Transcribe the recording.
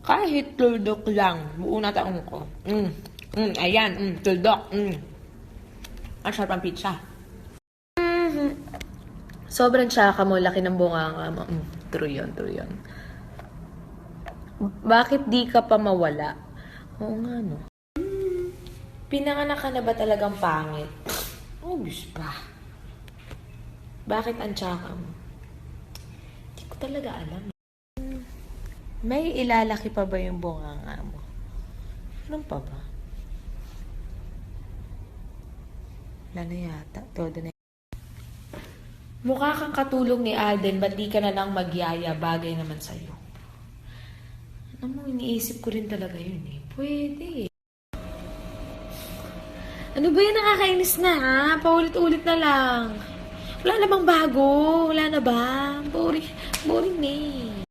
Kahit tuldok lang, buo na taong ko. Ayan, tuldok. Ang sarap ang pizza. Sobrang tsaka mo, laki ng bunganga mo. True yun, true yun. Bakit di ka pa mawala? Oo nga, no. Pinanganak ka na ba talagang pangit? Obvious pa. Bakit ang tsaka mo? Hindi ko talaga alam. May ilalaki pa ba yung bunganga mo? Anong pa ba? Wala na yata. Todo na. Mukha kang katulong ni Alden, ba't di ka na lang magyaya? Bagay naman sa'yo. Ano mo, iniisip ko rin talaga yun eh. Pwede. Ano ba yan, nakakainis na ha? Paulit-ulit na lang. Wala na bang bago? Wala na ba? Boring na eh.